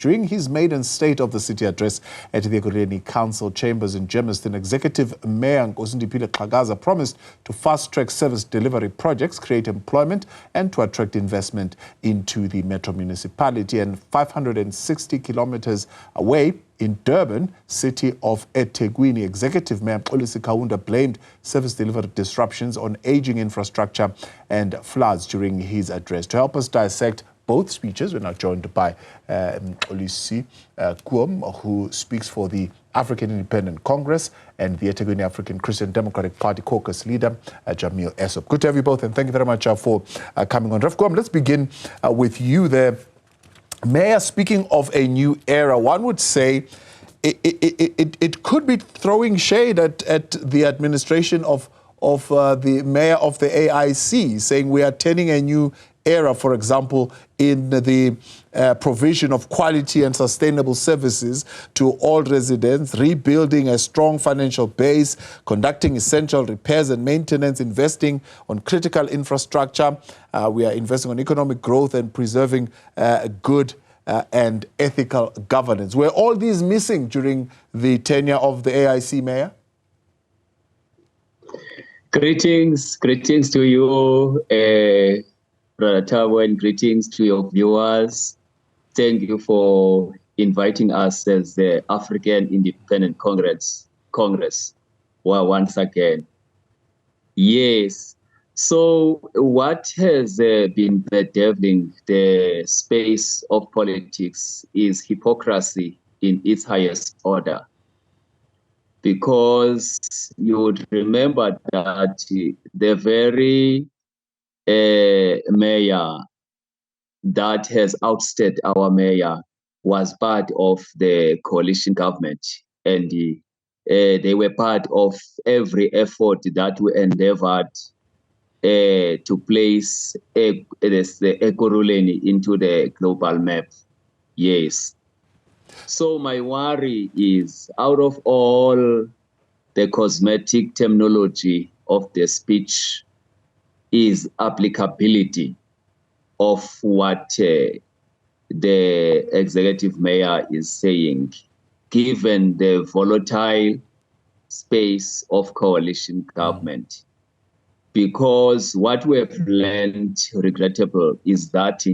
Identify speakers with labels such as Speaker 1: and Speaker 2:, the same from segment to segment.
Speaker 1: During his maiden State of the City address at the Ekurhuleni Council Chambers in Germiston, Executive Mayor Nkosindiphile Xhakaza promised to fast-track service delivery projects, create employment and to attract investment into the metro municipality. And 560 kilometers away in Durban, city of eThekwini, Executive Mayor Mxolisi Kaunda blamed service delivery disruptions on aging infrastructure and floods during his address. To help us dissect both speeches, we're now joined by Mxolisi Koom, who speaks for the African Independent Congress, and the eThekwini African Christian Democratic Party caucus leader, Jameel Essop. Good to have you both, and thank you very much for coming on. Ref Koom, let's begin with you there. Mayor, speaking of a new era, one would say it could be throwing shade at the administration of the mayor of the AIC, saying we are turning a new era, for example, in the provision of quality and sustainable services to all residents, rebuilding a strong financial base, conducting essential repairs and maintenance, investing on critical infrastructure. We are investing on economic growth and preserving good and ethical governance. Were all these missing during the tenure of the AIC mayor?
Speaker 2: Greetings to you, Brother Tabo, and greetings to your viewers. Thank you for inviting us as the African Independent Congress. Well, once again. Yes. So what has been bedeviling the space of politics is hypocrisy in its highest order. Because you would remember that the very mayor that has ousted our mayor was part of the coalition government, and they were part of every effort that we endeavored to place the Ekurhuleni into the global map. Yes. So my worry is, out of all the cosmetic terminology of the speech, is applicability of what the executive mayor is saying, given the volatile space of coalition government. Because what we have learned, regrettable, is that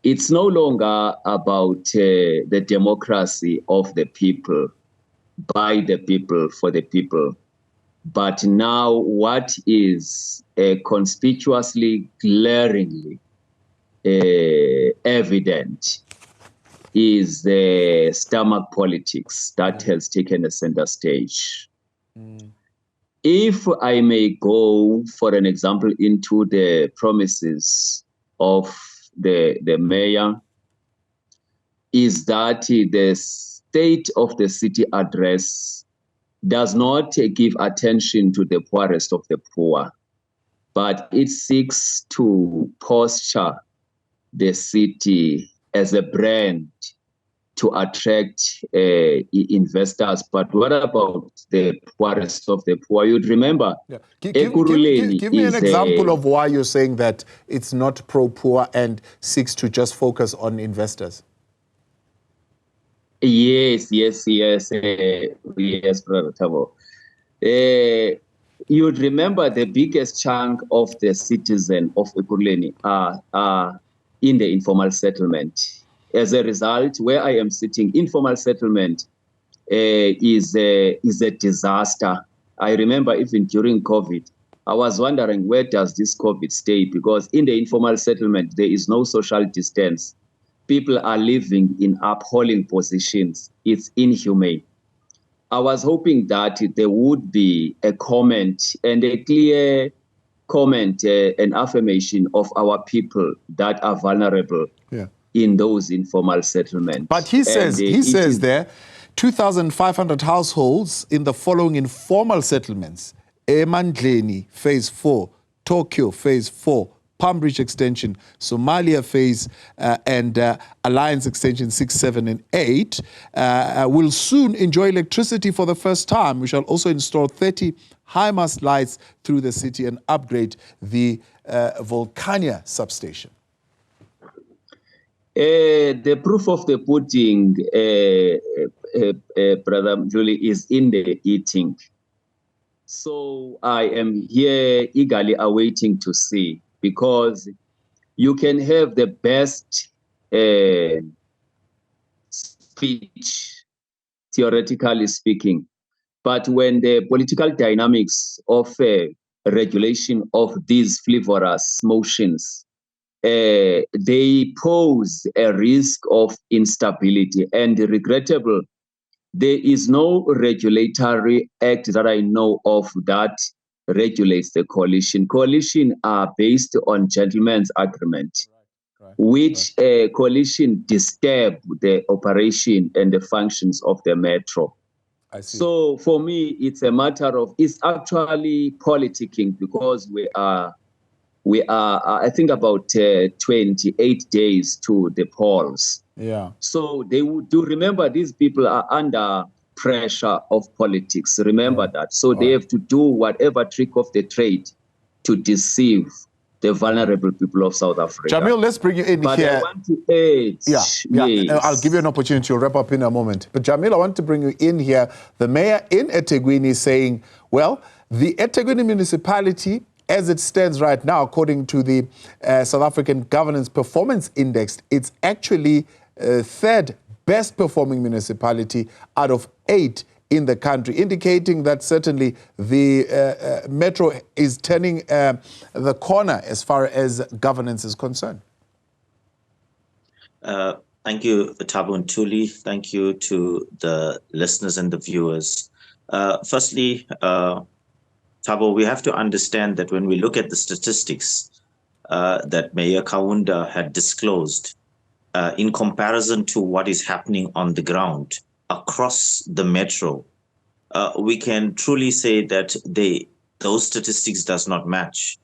Speaker 2: it's no longer about the democracy of the people, by the people, for the people. But now what is conspicuously, glaringly evident is the stomach politics that has taken a center stage. If I may go, for an example, into the promises of the mayor, is that the State of the City address does not give attention to the poorest of the poor, but it seeks to posture the city as a brand to attract investors. But what about the poorest of the poor? You'd remember,
Speaker 1: give me an example of why you're saying that it's not pro-poor and seeks to just focus on investors.
Speaker 2: Yes, Brother Tabo. You'd remember the biggest chunk of the citizen of Ekurhuleni are in the informal settlement. As a result, where I am sitting, informal settlement is a disaster. I remember even during COVID, I was wondering, where does this COVID stay? Because in the informal settlement, there is no social distance. People are living in appalling positions. It's inhumane. I was hoping that there would be a comment and a clear comment, an affirmation of our people that are vulnerable in those informal settlements.
Speaker 1: But he says there, 2,500 households in the following informal settlements: Emandleni, Phase 4, Tokyo, Phase 4, Palm Beach Extension, Somalia Phase, and Alliance Extension 6, 7, and 8 will soon enjoy electricity for the first time. We shall also install 30 high-mast lights through the city and upgrade the Volcania substation.
Speaker 2: The proof of the pudding, Brother Julie, is in the eating. So I am here eagerly awaiting to see, because you can have the best speech, theoretically speaking, but when the political dynamics of regulation of these frivolous motions, they pose a risk of instability. And regrettable, there is no regulatory act that I know of that regulates the coalition. Coalition are based on gentleman's agreement, which coalition disturb the operation and the functions of the metro.
Speaker 1: I see.
Speaker 2: So for me, it's a matter of, it's actually politicking, because we are I think about 28 days to the polls.
Speaker 1: Yeah.
Speaker 2: So they do remember, these people are under pressure of politics. Remember that. So they have to do whatever trick of the trade to deceive the vulnerable people of South Africa.
Speaker 1: Jameel, let's bring you in here.
Speaker 2: I want to add.
Speaker 1: Yeah. I'll give you an opportunity to wrap up in a moment. But Jameel, I want to bring you in here. The mayor in eThekwini is saying, well, the eThekwini municipality, as it stands right now, according to the South African Governance Performance Index, it's actually third best performing municipality out of 8 in the country, indicating that certainly the metro is turning the corner as far as governance is concerned.
Speaker 3: Thank you, Thabo and Thuli. Thank you to the listeners and the viewers. Firstly, Thabo, we have to understand that when we look at the statistics that Mayor Kaunda had disclosed, in comparison to what is happening on the ground across the metro, we can truly say that those statistics does not match.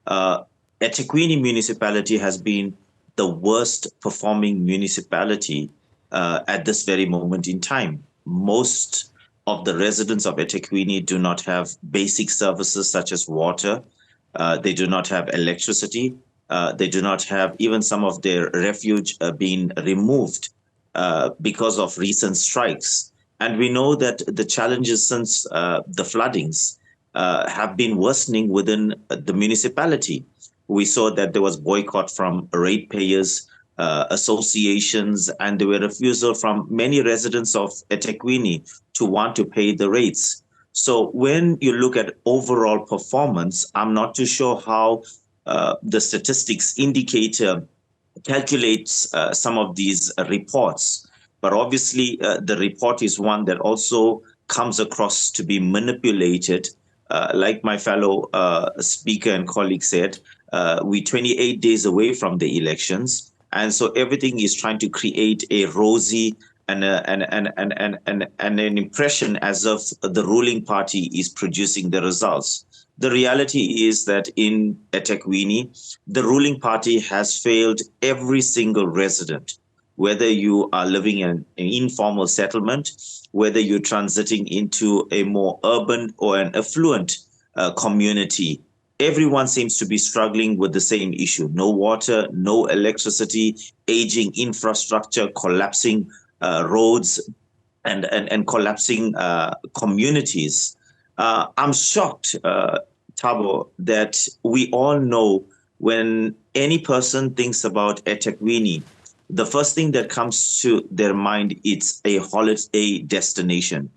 Speaker 3: eThekwini municipality has been the worst performing municipality at this very moment in time. Most of the residents of eThekwini do not have basic services such as water. They do not have electricity. They do not have even some of their refuge being removed because of recent strikes. And we know that the challenges since the floodings have been worsening within the municipality. We saw that there was boycott from ratepayers, associations, and there were refusal from many residents of eThekwini to want to pay the rates. So when you look at overall performance, I'm not too sure how the statistics indicator calculates some of these reports. But obviously, the report is one that also comes across to be manipulated. Like my fellow speaker and colleague said, we're 28 days away from the elections. And so everything is trying to create a rosy and an impression as if the ruling party is producing the results. The reality is that in eThekwini, the ruling party has failed every single resident, whether you are living in an informal settlement, whether you're transiting into a more urban or an affluent community. Everyone seems to be struggling with the same issue: no water, no electricity, aging infrastructure, collapsing roads, and collapsing communities. I'm shocked, Thabo, that we all know when any person thinks about eThekwini, the first thing that comes to their mind, it's a holiday destination.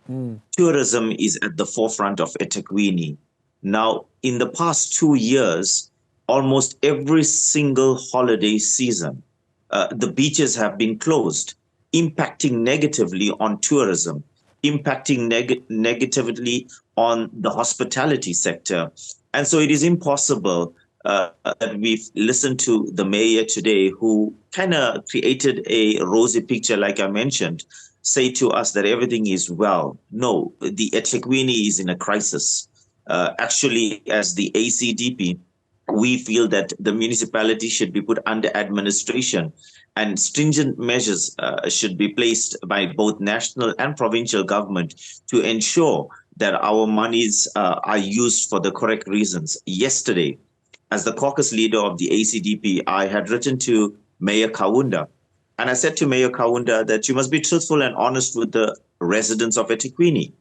Speaker 3: Tourism is at the forefront of eThekwini. Now, in the past 2 years, almost every single holiday season, the beaches have been closed, impacting negatively on tourism, impacting negatively on the hospitality sector. And so it is impossible that we've listened to the mayor today, who kind of created a rosy picture, like I mentioned, say to us that everything is well. No, the eThekwini is in a crisis. Actually, as the ACDP, we feel that the municipality should be put under administration, and stringent measures should be placed by both national and provincial government to ensure that our monies are used for the correct reasons. Yesterday, as the caucus leader of the ACDP, I had written to Mayor Kaunda And I said to Mayor Kaunda that you must be truthful and honest with the residents of eThekwini.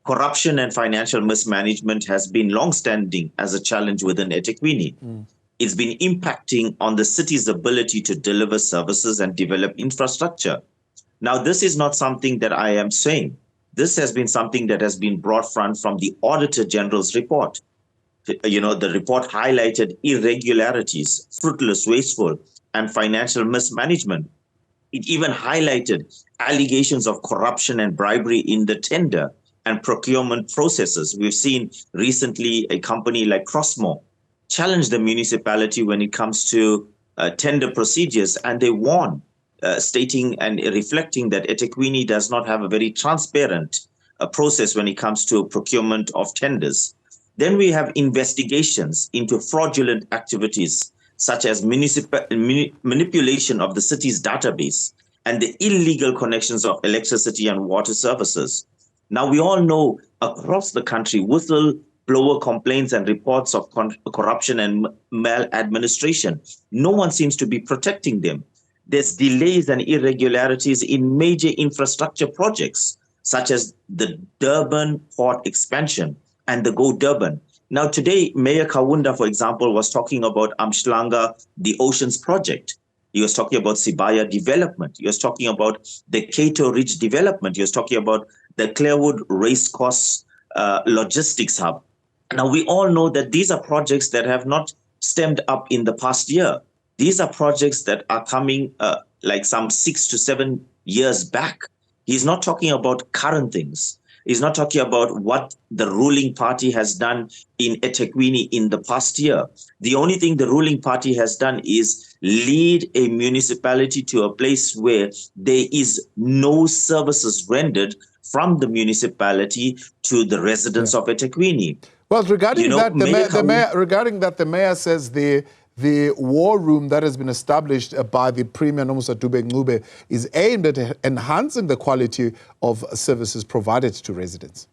Speaker 3: Corruption and financial mismanagement has been long-standing as a challenge within eThekwini. It's been impacting on the city's ability to deliver services and develop infrastructure. Now, this is not something that I am saying. This has been something that has been brought from the Auditor General's report. You know, the report highlighted irregularities, fruitless, wasteful, and financial mismanagement. It even highlighted allegations of corruption and bribery in the tender and procurement processes. We've seen recently a company like Crossmore challenge the municipality when it comes to tender procedures, and they won, stating and reflecting that eThekwini does not have a very transparent process when it comes to procurement of tenders. Then we have investigations into fraudulent activities such as manipulation of the city's database and the illegal connections of electricity and water services. Now, we all know across the country, whistleblower complaints and reports of corruption and maladministration. No one seems to be protecting them. There's delays and irregularities in major infrastructure projects, such as the Durban port expansion and the Go Durban. Now, today, Mayor Kaunda, for example, was talking about Mxolisi, the Oceans project. He was talking about Sibaya development. He was talking about the Cato Ridge development. He was talking about the Clearwood Racecourse logistics hub. Now, we all know that these are projects that have not stemmed up in the past year. These are projects that are coming like some 6 to 7 years back. He's not talking about current things. He's not talking about what the ruling party has done in eThekwini in the past year. The only thing the ruling party has done is lead a municipality to a place where there is no services rendered from the municipality to the residents of eThekwini.
Speaker 1: Well, regarding the mayor says the war room that has been established by the Premier Nomusa Dube is aimed at enhancing the quality of services provided to residents.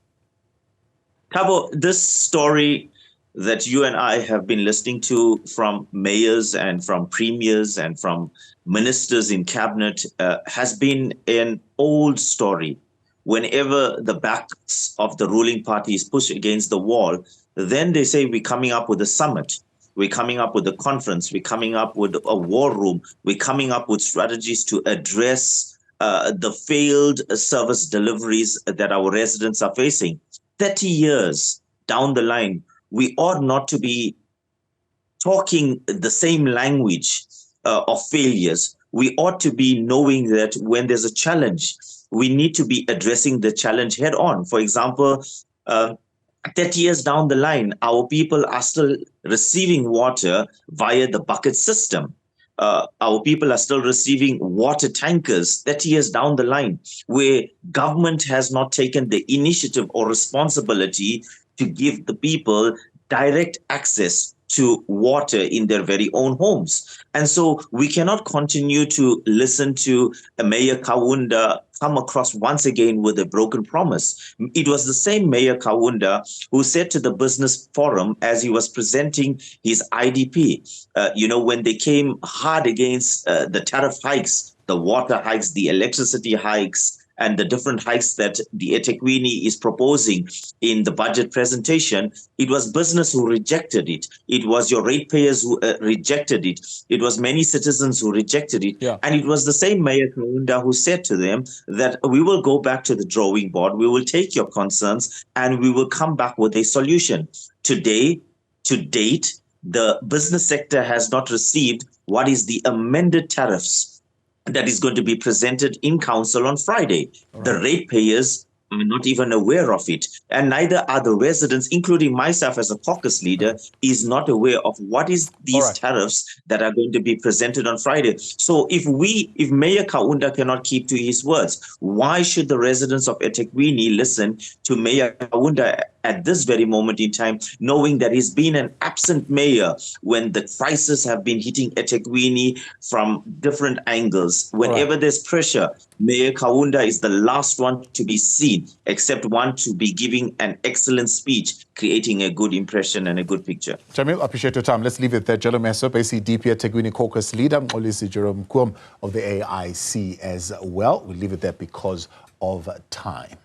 Speaker 3: Thabo, this story that you and I have been listening to from mayors and from premiers and from ministers in cabinet has been an old story. Whenever the backs of the ruling party is pushed against the wall, then they say we're coming up with a summit. We're coming up with a conference. We're coming up with a war room. We're coming up with strategies to address the failed service deliveries that our residents are facing. 30 years down the line, we ought not to be talking the same language of failures. We ought to be knowing that when there's a challenge, we need to be addressing the challenge head on. For example, 30 years down the line, our people are still receiving water via the bucket system. Our people are still receiving water tankers 30 years down the line, where government has not taken the initiative or responsibility to give the people direct access to water in their very own homes. And so we cannot continue to listen to Mayor Kaunda come across once again with a broken promise. It was the same Mayor Kaunda who said to the business forum as he was presenting his IDP, when they came hard against the tariff hikes, the water hikes, the electricity hikes, and the different hikes that the eThekwini is proposing in the budget presentation, it was business who rejected it. It was your ratepayers who rejected it. It was many citizens who rejected it. Yeah. And it was the same Mayor Kaunda who said to them that we will go back to the drawing board, we will take your concerns, and we will come back with a solution. Today, to date, the business sector has not received what is the amended tariffs that is going to be presented in council on Friday. Right. The ratepayers are not even aware of it, and neither are the residents, including myself as a caucus leader, is not aware of what is these tariffs that are going to be presented on Friday. So if Mayor Kaunda cannot keep to his words, why should the residents of eThekwini listen to Mayor Kaunda at this very moment in time, knowing that he's been an absent mayor when the crises have been hitting eThekwini from different angles. Whenever there's pressure, Mayor Kaunda is the last one to be seen, except one to be giving an excellent speech, creating a good impression and a good picture.
Speaker 1: Jameel, appreciate your time. Let's leave it there. Jameel Essop, ACDP eThekwini caucus leader, Mxolisi Koom of the AIC as well. We'll leave it there because of time.